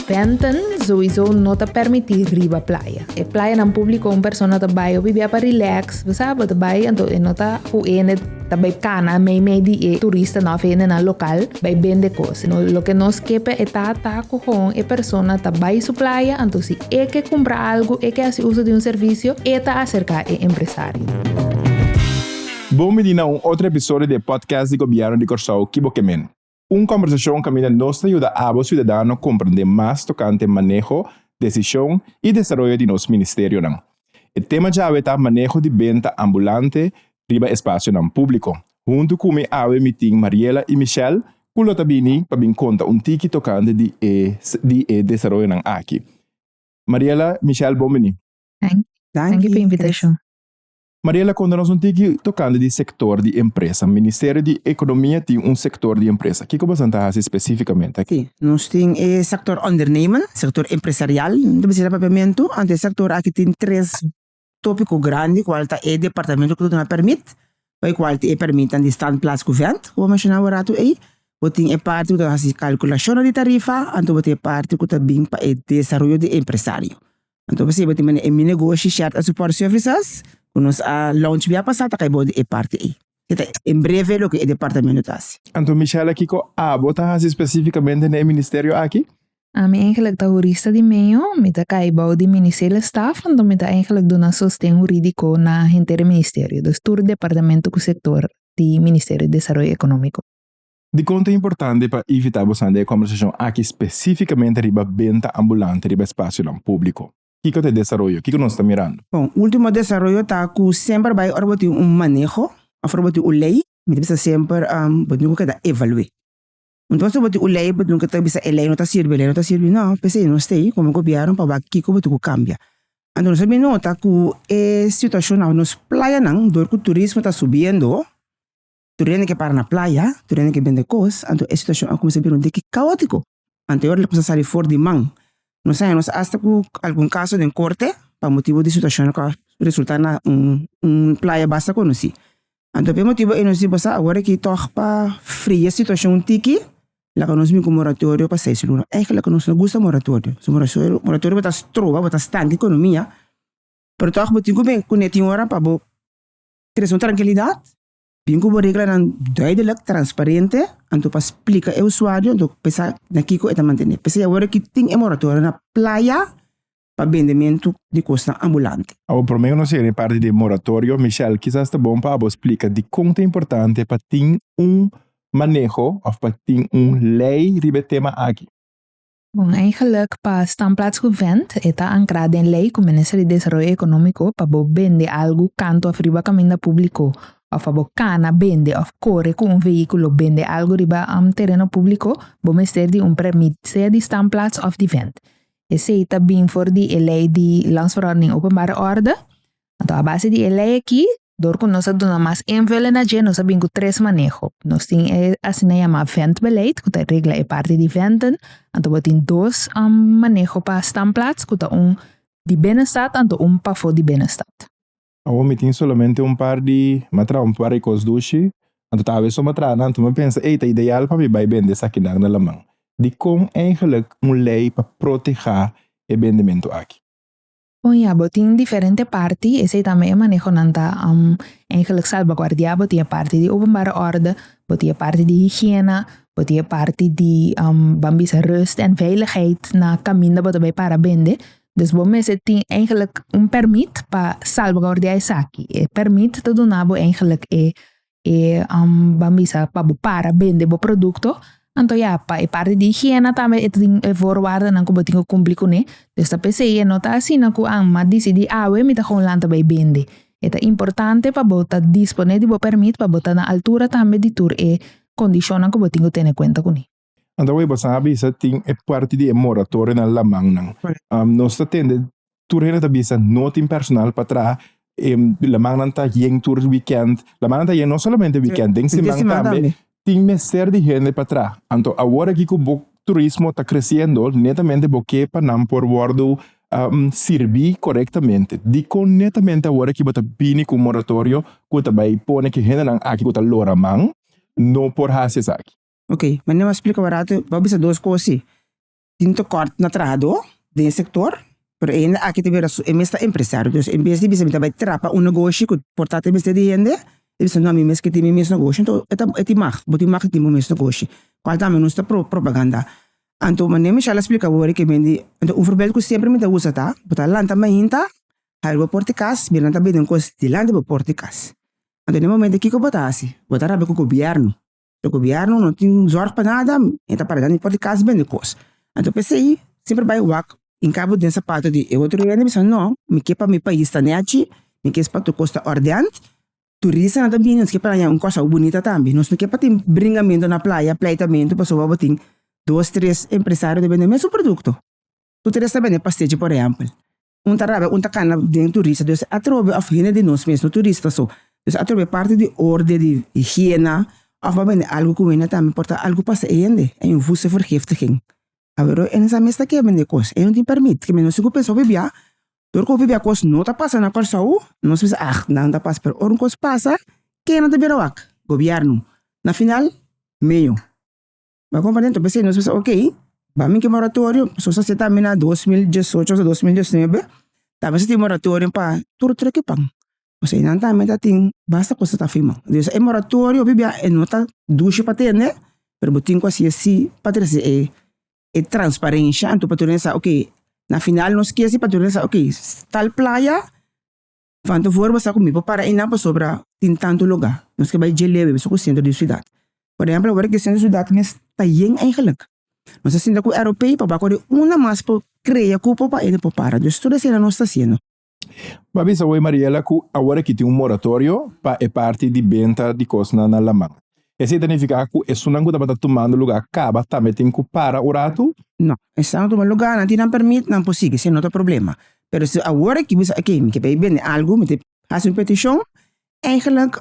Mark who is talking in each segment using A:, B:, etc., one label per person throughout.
A: Venten sowieso não te permitir riba playa. E playa nan público persona te vai vivia para relax, sabe? Te vai então e nota o ene também cana meio de turista não vem na local vai vender coisas. No lo que nos quepe é tá com e persona te vai su playa, então se é que compra algo, é que hace uso de serviço, é tá acerca e empresário.
B: Bom menina, outro episódio do podcast de governo de Corsau Kibokemen. Conversação que nos ajuda a los ciudadanos a compreender mais tocante manejo, decisão e desenvolvimento de nosso ministério. O tema já é manejo de venda ambulante riba espaço público. Junto com a meeting Mariela e Michelle, que tabini para bem conta tiki tocante de desenvolvimento aqui. Mariela, Michelle, bom menino.
A: Thank you pela invitação.
B: Mariela, conta-nos tiki tocante de sector de empresa. O Ministério de Economia tem sector de empresa. O que você está especificamente aqui?
C: Sim, nós temos o sector ondernemen, sector empresarial, de pagamento, e o sector aqui tem três tópicos grandes, qual é o departamento que não permite, qual é permite de standplaats governo, como mencionava rato aí, tem a parte da calculação de tarifa, e tem a parte que também para o desenvolvimento de empresário. Então você tem o negócio shared support services, nós a launch via passada que é parte aí. Em breve o que o departamento faz.
B: Então Michelle aqui ko bota especificamente no ministério aqui?
A: A minha eigenlijk jurista de meio, me tá caibo de ministério staff, então me tá eigenlijk dona sostén jurídico na inteiro ministério, do todo departamento do setor de Ministério de Desenvolvimento Econômico.
B: De conta importante para evitar a conversação aqui especificamente riba venda ambulante riba espaço público. O que é o desenvolvimento? O que nós estamos mirando?
C: Bom, o último desenvolvimento está que sempre vai ter manejo, ter uma lei, mas precisa sempre nunca evaluar. Então, se você lei, nunca está a lei não está servindo, não, pensei, não sei, como governo, para que como tu cambia. Então, nós sabemos nota que a situação nas praias, do que o turismo está subindo, turista que para na praia, turista que vende coisas, então a situação como se vê que caótico. Então, ele precisa sair fora de mão. Nós sabemos hasta que algum caso de corte, para motivo de situação que resulta na praia basta conhecer. Então, por motivo, nós temos agora que toca para fria situação tiki, lá que nós temos moratório para 6 lunas. É que lá que nós não gosta moratório. O moratório está trova, está estanque economia, pero toca para tinha bem conectar hora para ter uma tranquilidade, bem como regra duidelijk, transparente, então para explicar ao usuário, então pensar daqui que é manter. Pensar agora que tem moratório na praia para vendimento de costa ambulante.
B: Por mim, não sei, parte de moratório, Michelle, quizás está bom para explicar de quanto é importante para ter manejo of para ter lei ribe tema aqui.
A: Bom, eigenlijk para standplaats gewend, está ancrado em lei com o Ministério de Desenvolvimento Econômico para vender algo canto a riba caminho público. Of a cana vende of corre com veículo vende algo riba terreno público, o Ministério de permit, seja de standplaats of de vend. Esse está bem for de lei de landsverordening openbare orde. Então, a base de lei aqui, door que nós damos mais invullen na gente, nós temos 3 manejo. Nós temos assim chama vendbeleid, que regla é parte de venden. Então, nós temos 2 manejo para standplaats, que é de binnenstad e para fora de binnenstad.
B: Eu tenho somente par de coisas duche, então talvez só então eu penso, é ideal para mim vai vender essa aqui na mão. De como eigenlijk lei para proteger o vendimento aqui.
A: Bom, tem diferentes partes, esse também é manejo nanta eigenlijk salvaguardiar, tem a parte de openbare orde, tem a parte de higiene, tem a parte de bambisa rust en veiligheid na caminho para vender. Dus mensen tem eigenlijk permit para salvaguardar isso aqui. Permit te donar eigenlijk bambisa para vender o produto. Então, para parte de higiene também tem voorwaarden na como tem que cumprir com ele. Dus a pessoa não está assim na que mas decide me está com lanta para vender. É importante para botar disponível o permit para botar na altura também de tur e condição na como tem que ter conta com ele.
B: Então, você sabe, isso tem parte de moratório na lamang. Nós temos turista da bisa não tem personal para trás. Lamang não está em tour weekend. Lamang não está não somente weekend, tem semana também. Tem mestre de gente para trás. Então, agora que o turismo está crescendo, netamente porque para não por bordo servir corretamente. Dico netamente agora que você pini com moratório, que você vai pôr que gente não aqui que você lora mang, não por hacer aqui.
C: Ok, mas não explica barato, vamos ver 2 coisas. tem tekort na trado de sector, pero ainda aqui te vera é mesmo empresário, dus em vez de bisa vai trapa um negócio que portate mesmo de rende, bisa não mesmo que tem mesmo negócio, então é ti mag, boti mag tem mesmo negócio. Qual também não está propaganda. Então, mas nem me chama explicar agora que mendi, então voorbeeld que sempre me dá usa tá, bota lá também hinta, aí vou porticas, bem também tem coisa de lá de porticas. Então no momento que eu botasse, botar a ver com o governo. O governo não tem zorg para nada, então para dar em porticas bem de coisa. Então pensei, sempre vai o em cabo dessa parte de eu outro ano pensando não, me que para meu país tá neti, me que para tu costa ordenante, turista não também, não que para uma coisa bonita também, não que para tem bringamento na praia, pleitamento, pessoa botin 2, 3 empresários de vender mesmo produto. Tu teres também pasteje, por exemplo. Taraba, cana de turista, dus atrobe of hine de nós mesmo turista so. Dus atrobe parte de orde de higiene, of bem algo que vem também porta algo passa ainda, em um vusse vergiftiging. Agora, en essa mesta que vende coisa, não te permite que menos se pensa bebia, door que bebia coisa não tá passando na corsa não se pensa, não tá passa, pero um coisa passa, que não te vira wak, governo. Na final, meio. Mas compreendo, então pensei, nós pensa, ok, vamos que moratório, só se também na 2018 ou 2019, também se tem moratório para tudo que pang. Você não também tem basta coisa tá firma. Dus é moratório, bebia, é não tá duche para ter, né? Pero botin coisa assim, para ter é transparência, então para tu pensar, ok, na final nós esquece para tu pensar, ok, tal praia, van tevoren basta comigo para ir na sobra tem tanto lugar. Nós que vai geleve, isso com centro de cidade. Por exemplo, agora que centro de cidade mas tá bem eigenlijk. Nós assim da com europeu para bacore uma mais para criar cupo para ele para. Dus tudo assim nós está sendo.
B: Mas bisa oi Mariela que agora que tem moratório para é parte de venda de coisas na Lamang. Isso significa que é não está tomando lugar acaba também tem que para o rato?
C: Não, está tomando lugar, não permite, não possível, sem outro problema. Pero se agora que bisa aqui, que vai vender algo, me te faz uma petição, eigenlijk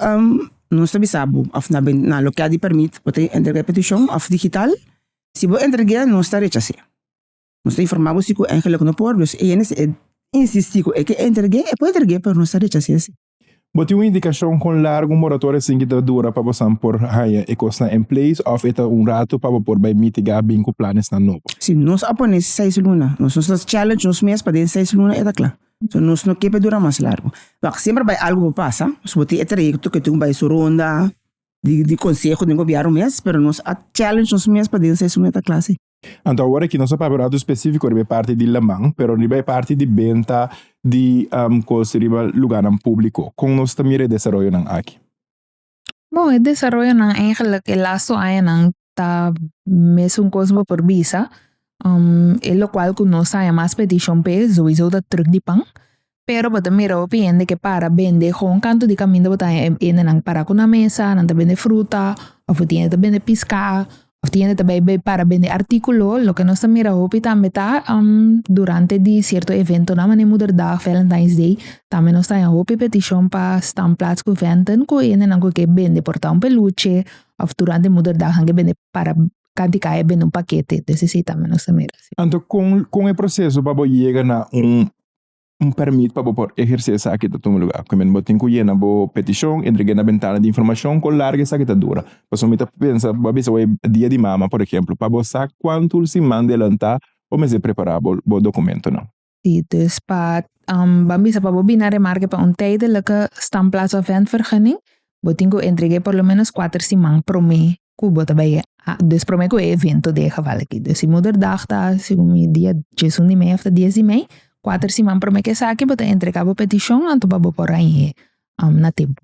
C: não está bisabo, of na local de permite, pode entregar petição, of digital, se você entregar, não está rechazado. Não está informado se que eigenlijk não pode, mas é insistir que entregue, pode entregar, pero não está rechazado.
B: Bote uma indicação com largo moratório assim que dura para você por haya e costa em place ou é rato para por vai mitigar bem com planos na novo.
C: Se nós apones 6 luna, nós challenge nos mês para 6 luna é claro. So nós não quer durar mais largo. Mas sempre vai algo passa, se bote trajecto que tu vai sur ronda de conselho de governo mês, pero nós challenge nos mês para 6 luna é classe.
B: Então agora que não é para específico é parte de Lamang, pero é parte de venda de coisa riba lugar em público. Com nós também é desenvolvimento nang aqui.
A: Bom, o desenvolvimento nang eigenlijk el lazo ay nang ta mesmo coisa por visa, lo cual que nós sai mais petition pe sowieso da terug di pang. Pero bota mira opinião que para vender com canto de caminho bota ainda nang para com na mesa, nang ta vende fruta, ou tiene ta vende pescar, ou tiene também para vender artículo, lo que nós mira hopi também tá durante de certo evento na mane Moederdag, Valentine's Day, também nós tá hopi petition pa staan plaats ku venten ku ainda nang que vende portar peluche, ou durante Moederdag nang vende para canti kaya vende paquete, desse também nós mira.
B: Então com o processo para chegar na permite para poder exercer essa aqui do teu lugar. Como eu tenho que ir na petição, entregar na ventana de informação com larga essa aqui dura. Mas eu me pensa, babisa o dia de mama, por exemplo, para você quanto se manda adelantar ou me se preparar o documento não.
A: Sim, dus para babisa para bobina remarque para tijdelijke standplaats of ventvergunning, botingo entregue por lo menos 4 semanas pro mês, cubo também. Dus pro mês que é evento de geval aqui. Dus se Moederdag tá, se o dia 16 de maio of 10 de maio, 4 semanas para me que saque, bota entregar a petição, anto para por aí na tempo.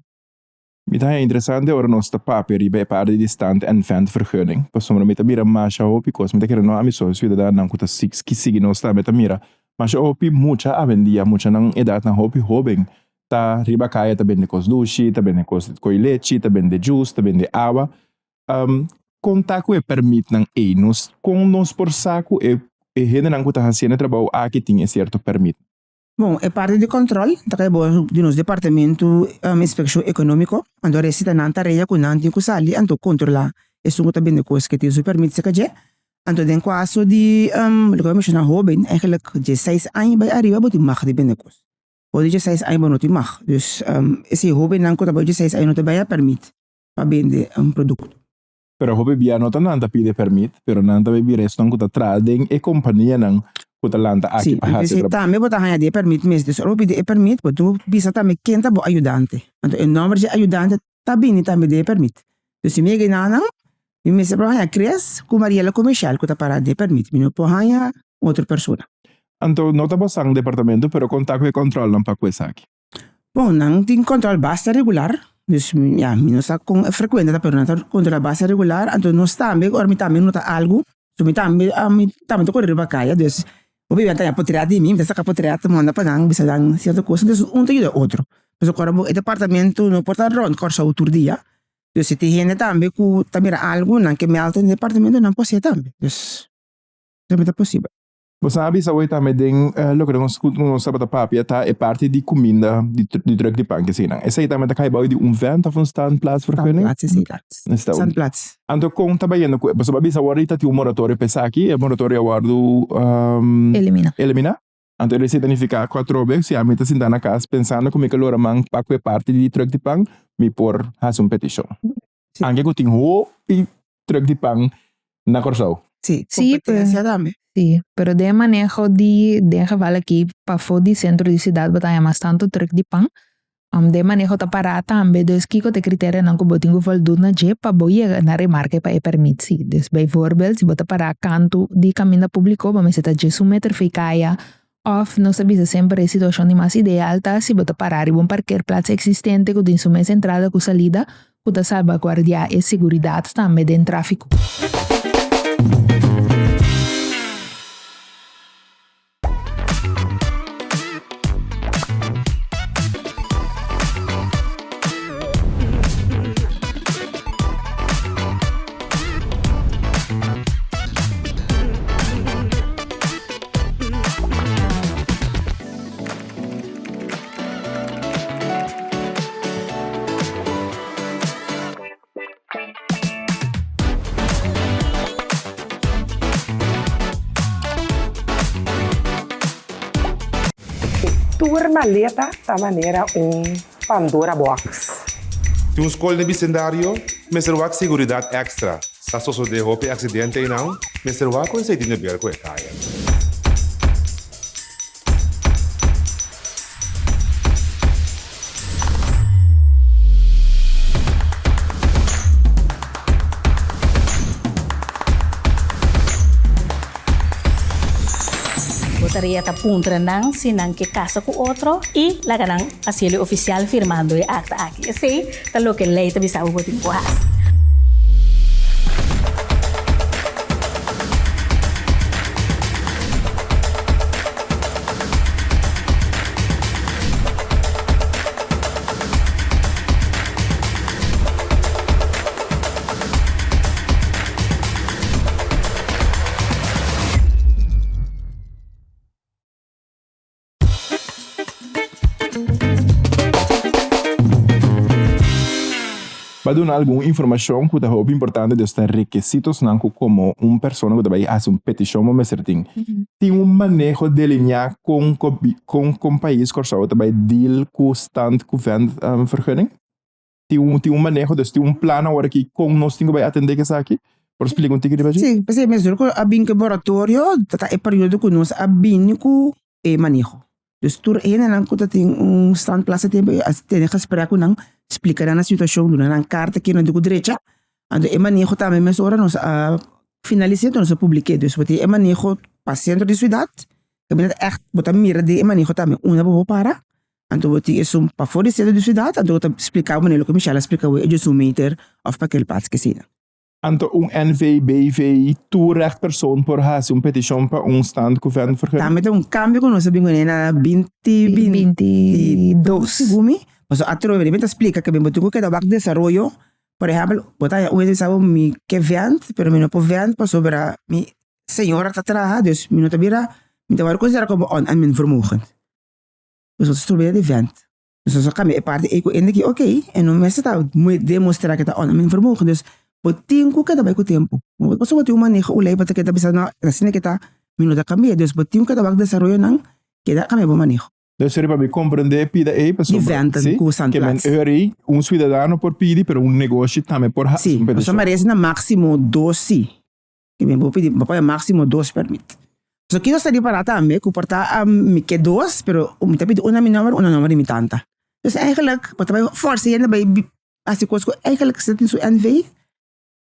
B: Het is interessant dat we ons te papier bij paarden die stand en ventvergunning. Pas soms met de mira masha hopi kos met de keren no amiso so da nan kuta 6 kisigi no sta met de mira. Masha hopi mucha avendia mucha nan edad na hopi hobing. Ta riba kaya ta bende kos dushi, ta bende kos leche, ta bende juice, ta bende água. Contato e permite nan nos com nos por saco e rende nan kuta haciendo trabalho aqui tinha certo permite.
C: Bom, é parte de controle, tá bom, de nos departamento inspeção econômico, ando resita na tarefa com nanti com sali, ando controlar, isso que também de coisas que te permite se caje, ando den caso de lo que mencionar jovem, eigenlijk de 6 anos bij arriba boti mag de bende coisa. Pode de 6 anos não te mag, dus esse jovem não conta de 6 anos não te vai permite para vender produto.
B: Pero hobi bia nota nanta pide permit, pero nanta bebi resto kuta trading e companhia nang kuta lanta aqui
C: Sim,
B: para
C: então também botar ganhar de permit mesmo. Então, eu pedi permit, tu bisa também quem tá bom ajudante. Então, o nome de ajudante tá bem também de permit. Então, se me ganhar não, me se para ganhar cres, com Mariela comercial, que tá para de permit. Me não pode ganhar outra pessoa.
B: Então, nota bosang departamento, pero contato e control não para coisa aqui.
C: Bom, não tem controle basta regular. Dus ja, mi não está com frequente, pero não tá controle basta regular. Então, nós também, ou mi também nota algo. So, mi também tô correndo para caia. Dus, obviamente, a potrear de mim, dessa potrear, manda para não, bisa dan certa coisa. Dus, te ajuda outro. Mas agora, o departamento não pode rond, corsa outro dia. Dus, se tem gente também que também algo, não que me alta no departamento, não pode ser também. Dus, também é possível.
B: Você sabe, sa wait ame ding lo que nós sabata papia tá é parte de comida de druk de pan que sina. Essa aí também tá kai bau de vent of standplaats vergunning.
C: Standplaats.
B: Anto com trabalhando com, você sabe sa warita ti un moratorio pesaki, e moratorio aguardo elimina. Anto ele significa 4 vezes se a meta sinta na casa pensando como que lora man pa que parte de druk de pan mi por has un petition. Anche que tinho e druk de pan na Corsau.
C: Sí,
A: competencia
C: também.
A: Sí, pero de manejo de geval aqui para fora do centro de cidade batalha mais tanto truck de pan. De manejo tá parada também, dus kiko te critério não que botinho voldoen na je para boia na remarque para permit sim. Dus bijvoorbeeld se bota para canto de caminho público, para me se tá je meter ficaia of não sabia sempre a situação de mais ideal tá se bota parar e bom parquearplaats existente com sua entrada com salida, com tá salvaguardia e seguridade também dentro tráfico.
D: Tour maleta da maneira Pandora box.
E: Tem escola de bicendário, mas será seguridade extra. Se a pessoa de roupa acidente e não, mas será com esse dinheiro bem com a caia.
F: Botaria ta puntra nang sinang que casa com outro e la ganang asilo oficial firmando e acta aqui. Assim, tá lo que lei ta bisa o botin kuhas.
B: Para dar alguma informação que é importante de estar requisitos não como pessoa que vai fazer petição ou certinho. Tem manejo de linha com país que vai deal com stand com vergunning. Tem manejo de tem plano agora que com nós temos vai atender que aqui. Por explicar um pouquinho de
C: Sim, porque mesmo que a bem laboratório, é período que nós a bem com manejo. Dus tur ene lang ko tem stand plaza tem que esperar com não explicar a situação do na carta que não do direita ando e manejo também mas ora nós finalizado nós publiquei dus wat e manejo para centro de cidade que bem echt botar mira de manejo também uma boa para ando wat é para fora de centro de cidade ando explicar o manejo que Michelle explicou é de meter of para aquele passo que sim.
B: Anto NV, BV, tu recht persoon por fazer petição para stand com vergunning.
C: Também tem cambio que nós sabemos na 2022. Gumi, mas a trove de explica que bem botou que da back desarrollo, por exemplo, botar um sabe mi que vent, pero mi no po vent para sobre mi senhora está trabalhando, dus mi no tabira, mi te vai considerar como on an min vermogen. Dus dat is trove de vent. Dus zo kan mi parte e ko ende que okay, en no mes está muito demonstrar que está on an min vermogen, dus botinho que também com tempo. Mas o botinho manejo o lei para que tá pensando assim que tá minuto cambia, dus botinho que tá back desarrollo não que dá cambia bom manejo.
B: Dus para me compreender, pida aí, pessoal.
C: Die venten
B: sim,
C: com
B: que
C: Sandplaats.
B: men euri, cidadão por pedir, pero negócio também por
C: Sim, só merece na máximo 12. Que bem, vou pedir, papai máximo 2 permite. So aqui nós estaria para também, que portar me que 2, pero me tá pedindo uma número me tanta. Dus eigenlijk, wat wij forceren bij als ik was eigenlijk zit in zo'n NV,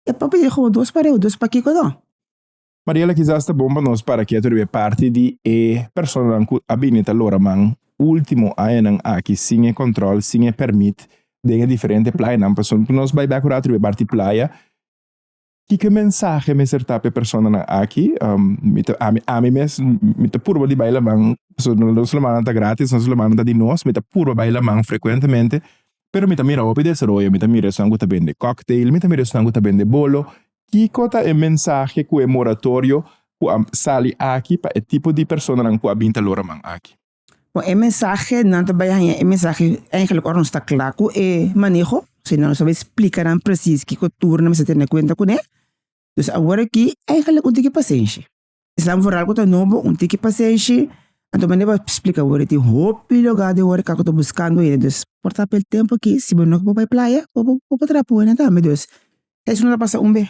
C: é para pedir gewoon 2 para eu, 2 para Kiko não.
B: Mariela, quizás está bom para nós para que tu parte de pessoa que habilita lora man último ano aqui sem controle, sem permite de diferente playa não pessoa que nós vai bacurar tu parte playa. Que mensagem me certa para pessoa aqui a mim mesmo me tá puro de baila man so não só manda grátis não só manda de nós me tá puro baila man frequentemente pero me tá mira o pede seroia me tá mira sangue tá vende cocktail me tá mira sangue tá vende bolo que cota é mensagem que é moratório que sali aqui para o tipo de pessoa que habita lora man aqui.
C: Bom, é mensagem não tá bem é mensagem eigenlijk não está claro é manejo, se não só explicarán preciso que turno me se ter na conta com ele. Dus agora aqui, eigenlijk um tique paciência. Islam vooral que tá novo, um tique paciência. Então, mas vai explicar agora tem hope lugar de agora que eu tô buscando ele. Dus, por tá pelo tempo aqui, se você não for para a praia, vou trapo, né, tá? Mas, dus, isso não passa bem.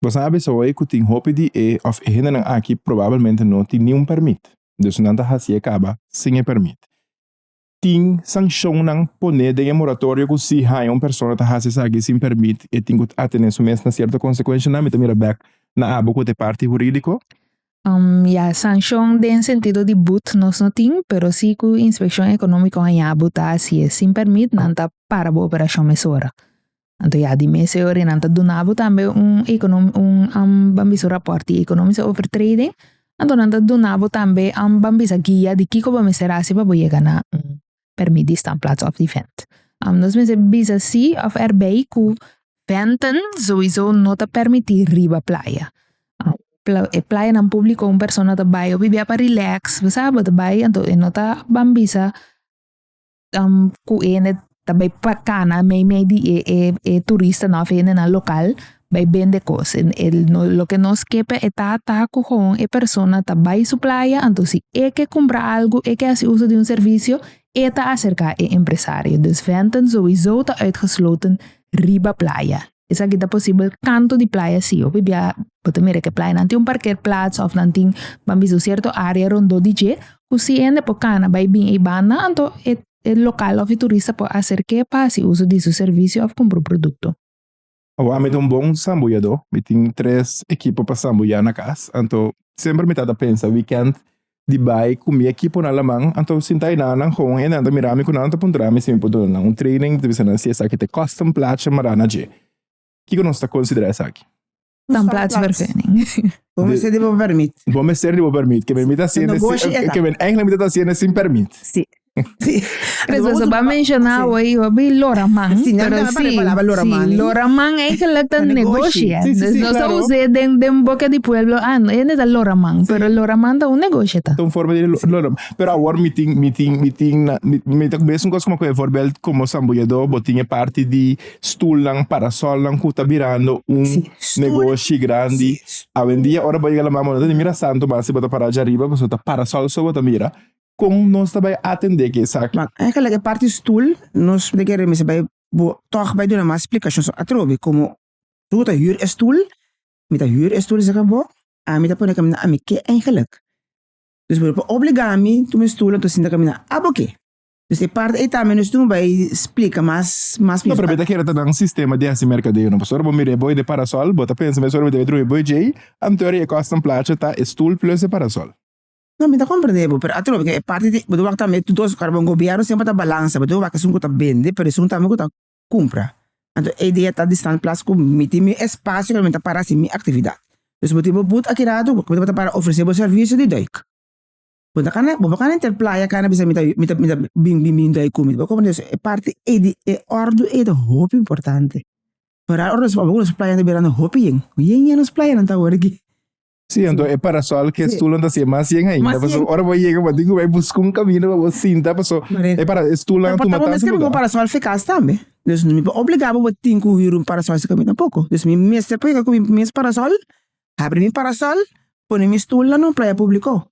B: Você sabe só aí que tem hope de of ainda aqui provavelmente não tem nenhum permite. Dus não tá assim acaba sem permite. Tem sanção não poner de moratório que se há pessoa tá assim aqui sem permite e tem que atender sua mesma certa consequência não me mira back na abo que parte jurídico.
A: Ja, sanção de sentido de boot nós não tem, pero sí que inspeção econômica em abo tá assim, sem permite não tá para a operação mesora. Então, ja, die mensen horen aan het doen abo também bambisa rapporti economische overtreding. Então, aan het doen abo também bambisa guia de kiko bamiseratie para chegar na permit die standplaats of die vent. Dus mensen bisa si of erbij ku venten sowieso não te permitir riba playa. Playa ng público un persona tabay o bibia pa relax, sabe tabay então não tá bambisa ku ene tabay pa kana may di turista na fene na local by vende cosas. Lo que nos quepe está con persona tabay su playa, entonces si que compra algo, que hace uso de un servicio, está acerca empresario. Dus venten sowieso te uitgesloten riba playa. Is aqui possível canto de playa sí. O bibia, pode mire que playa nanti un parkeerplaats of nanti bambiso cierto área rondo DJ, kusi ende po kana by bin ibana, anto el local of turista po acerque pa si uso de su servicio of compro producto.
B: Eu me bom sambuiador, me tem 3 equipos para sambuiar na casa, então sempre me tada pensa weekend de bai com minha equipe na alemão, então sintai na com e na mirami com na pontra me sempre puto na training de você na CSA que te custom plaatje marana je. Que nós está considerando isso aqui?
A: Dan plaats vergunning.
C: Vamos ser de boa permite.
B: Vamos ser de boa permite, que me imita sendo que me eigenlijk me está sendo sem permite.
C: Sim. Sí.
A: Pero se va a mencionar hoy, Loraman.
C: Sí,
A: pero sí, Loraman es que le están negociando. No se usa de un boca de pueblo, no es de Loraman, pero el Loraman da un negocio.
B: Então, forma de Loraman. Pero agora, me mesmo coisa como que voorbeeld, como sambuiador, botinha parte de stoel lang, parasol lang, que tá virando negócio grande. A vendia, ora vai chegar a mamãe, mira santo, mas se bota para de arriba, você tá parasol, só bota mira. Como nós também atender que sabe?
C: Maar eigenlijk a parte stoel, nós queremos bij toch bij doen maar explicatie zo atrobi como tu ta huur is stoel, met een huur is stoel zeggen bo, met dat pone na amike eigenlijk. Dus we obligami tu me stoel tu sinda kamina aboke. Dus die parte eta menos tu bij explica mas
B: não prevede que era um sistema de assim mercadeio, não pastor, bom mire boi de parasol, bota pensa mas sobre de boi J, am teoria custom plaatje tá stoel plus de parasol.
C: Não, me dá compreendendo, pero atro porque parte de do wakta met dos carbon governo sempre tá balança, do wakta sun ko tá vende, pero sun também ko tá compra. Então a ideia tá distante place com mi espaço que me tá para assim minha atividade. Dus moet je boet akirato, moet je para oferecer o serviço de duik. Bunda kana, bo kana inter playa kana bisa mita bing duik kumit. Bo como isso é parte é ordo é de hope importante. Para ordos alguns playa de verano hope yen nos playa não tá agora aqui.
B: Sim, então é parasol que estulam assim, mas yen ainda. Mas ora vai chegar, mas digo vai buscar um caminho, vai cinta, passou. É para estulam tu matar.
C: Mas que o parasol eficaz também. Dus não me obrigava a ter que parasol esse caminho tampouco. Dus me mestre põe com meu parasol, abre meu parasol, põe meu stool lá no praia público.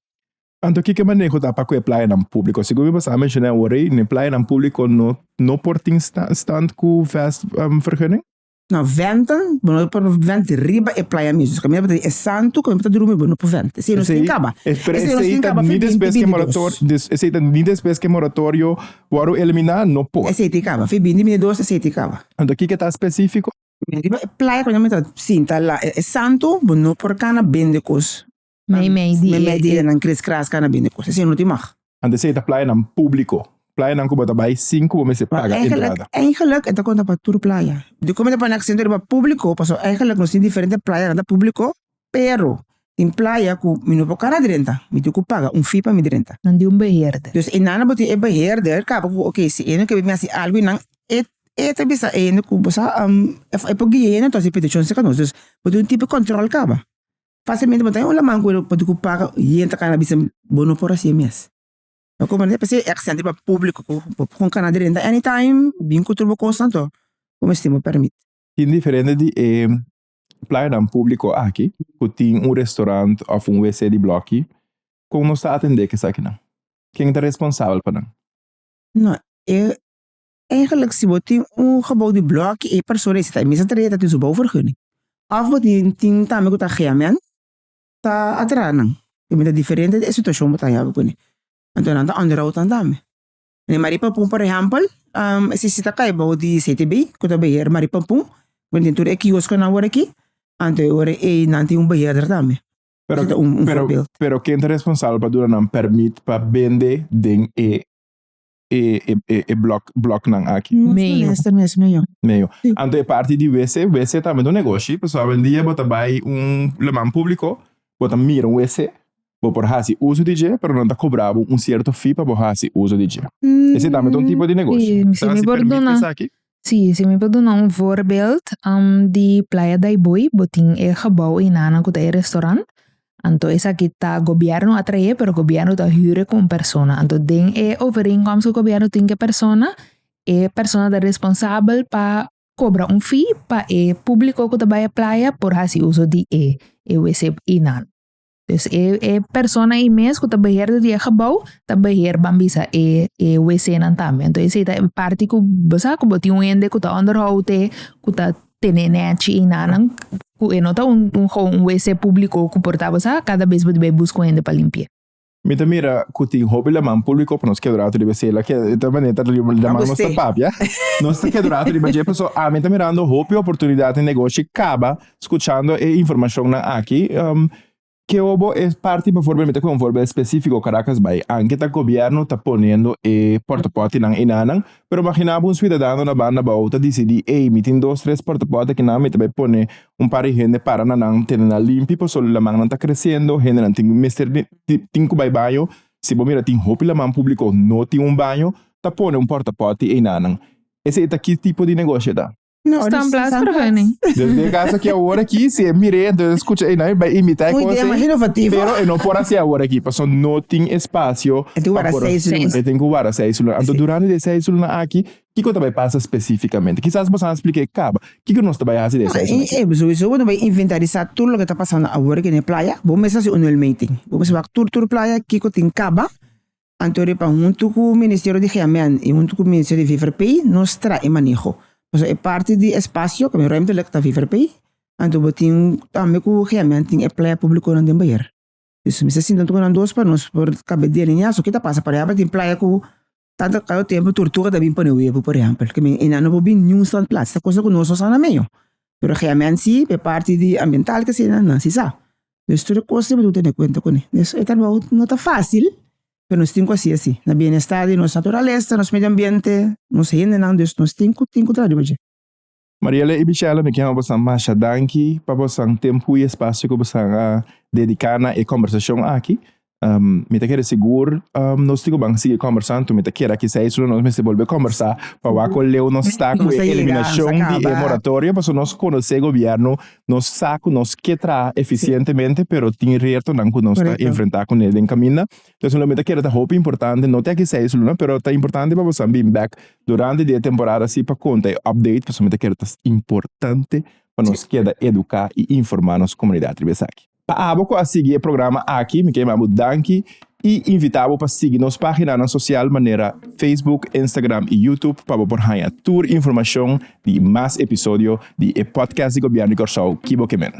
B: Anto que manejo tá para que playa nam público. Se eu passar a mencionar agora, na playa nam público no porting stand com fast vergunning?
C: Nou, venten, por vente riba e playa mesmo. Dus caminha é santo, caminha para dormir, não por vente. Se não tem caba.
B: Ni despesa que moratorio, waro eliminar no pode.
C: Esse te caba. Foi 20 minutos, esse te caba.
B: Anto que tá específico?
C: Riba e playa, quando eu sim, tá lá. É santo, não por cana bende cos.
A: Mei
C: Media nan Chris Kras kana bende cos. Esse não te mag.
B: Anto se tá playa nam público. Playa nam kubo tabay 5 meses paga entrada.
C: Eigenlijk, ito conta para tour playa. De como te panak centro riba público, paso eigenlijk nos tem diferente playa nada público, pero em playa ku minupo kana direnta, mitu ku paga fee para mi direnta.
A: Não de beheerder.
C: Dus inana boti e beheerder, kapa ku okay, si eno que me assim algo nang eta bisa eno ku bosa e pogi eno to si petition se kanos. Dus boti tipo control kaba. Facilmente botai un lamang ku paga yenta kana bisa bono por assim mes. Como é que é accente para público com canadá dentro anytime bem que turbo constante como estimo permite
B: Indiferente de playa nam público aqui, que tem restaurante ou WC de bloco, como não está atender que está aqui não? Quem é responsável para não?
C: Não, eigenlijk se você tem gebouw de bloco e pessoa está mesmo três tá tudo vergunning. Of wat tem também que tá realmente tá atrás não. É diferente de situação que tá aí agora. Então nada onderhoud aan dame. En Maripampung, por exemplo, se está caibo de CTB, que está beheer Maripampung, quando tu é quiosco na hora aqui, ante hora é nanti beheerder também.
B: Pero quem é responsável para durar não permite para vender den block não aqui?
C: Meio.
B: Ante parte de WC também do negócio, pessoal vendia bota vai lemão público, bota mira WC. Por hasi uso de G, pero não está cobrado certo fee para hasi uso de G. Esse também é tipo de negócio.
A: Se me perdona, se me perdona voorbeeld, die Playa da Iboy, botin gebouw in Nana que é restaurante. Anto esa que tá governo atrae, pero governo tá huur com persona. Anto den overeenkomst que governo tem que persona da responsável para cobrar fee para público que tá vai playa por hasi uso de WC in Nana. Dus persona mês que tá beheer de gebouw, tá beheer bambisa WC nan também. Então esse é parte que você que botou ende que tá onderhoud que tá tenente e nanan que não tá WC público que portava sa cada vez você busca ende para limpar.
B: Mita mira que tem hobby la man público para nós que durante de WC la que também tá de man nossa papia. Nós que durante de budget pessoa mita mirando hobby oportunidade de negócio acaba escuchando informação na aqui que obo é parte para formalmente com forma específico Caracas vai anche tá governo tá ponendo porta-porta nang inanang pero imaginava cidadão na banda bauta decidi me tem 2-3 porta-porta que não me vai poner par de gente para nang tendo limpo por solo la man não tá crescendo gente não tem mister tem que banho se bom mira tem roupa la man público não tem banho tá poner porta-porta inanang esse é que tipo de negócio tá.
C: Não,
A: Estão plaats vergunning.
B: Desde casa que agora aqui se mire então escuta aí não vai imitar
C: uma ideia mais inovativa
B: pero não por assim agora aqui passou não tem espaço
C: tem que
B: guardar 6 lunas então durante de 6 lunas aqui que coisa vai passar especificamente quizás você explique acaba que nós vai fazer de 6 lunas
C: isso vai inventarizar tudo o que está passando agora aqui na praia vamos fazer anualmente vamos fazer tour praia que tem caba anterior para junto com o Ministério de Higiene e junto com o Ministério de VVP nós traz manejo. É parte de espaço que me realmente le está viver aí. Então botin também com realmente tem playa público não tem banheiro. Isso me sinto tanto com dois para nós por caber de linha só que tá passa para tem playa com tanto que o tempo tortura também para o por exemplo que me não vou bem nenhum stand place essa coisa que nós só na meio. Pero realmente sim é parte de ambiental que se não se sabe. Isso é coisa que eu tenho conta com isso. É também não tá fácil. Pero nós temos assim, na bem-estar, nossa natureza, nosso meio ambiente, nós ainda não, nós temos que trabalhar.
B: Mariela e Michela, me quero você mais danke para você tempo e espaço que você dedicar na conversação aqui. Me te quero seguro, nós temos bem seguir conversando, me te quero que seja isso, nós se volver conversar para o leu nós está com eliminação de moratória, para nós conhecer o governo, nós saco nós que tra eficientemente, pero tem reto não que nós está enfrentar com ele em caminho. Então, me te quero tá roupa importante, não tem que seja isso, pero tá importante para você vir back durante a temporada assim para contar update, para me te quero tá importante para nós queda educar e informar nossa comunidade aqui. Para a seguir o programa aqui, me quero danke E invitamos para seguir nossa página na social maneira Facebook, Instagram e YouTube para por ganhar tour informação de mais episódio de podcast de Governo de Corsau, Kibo Kemen.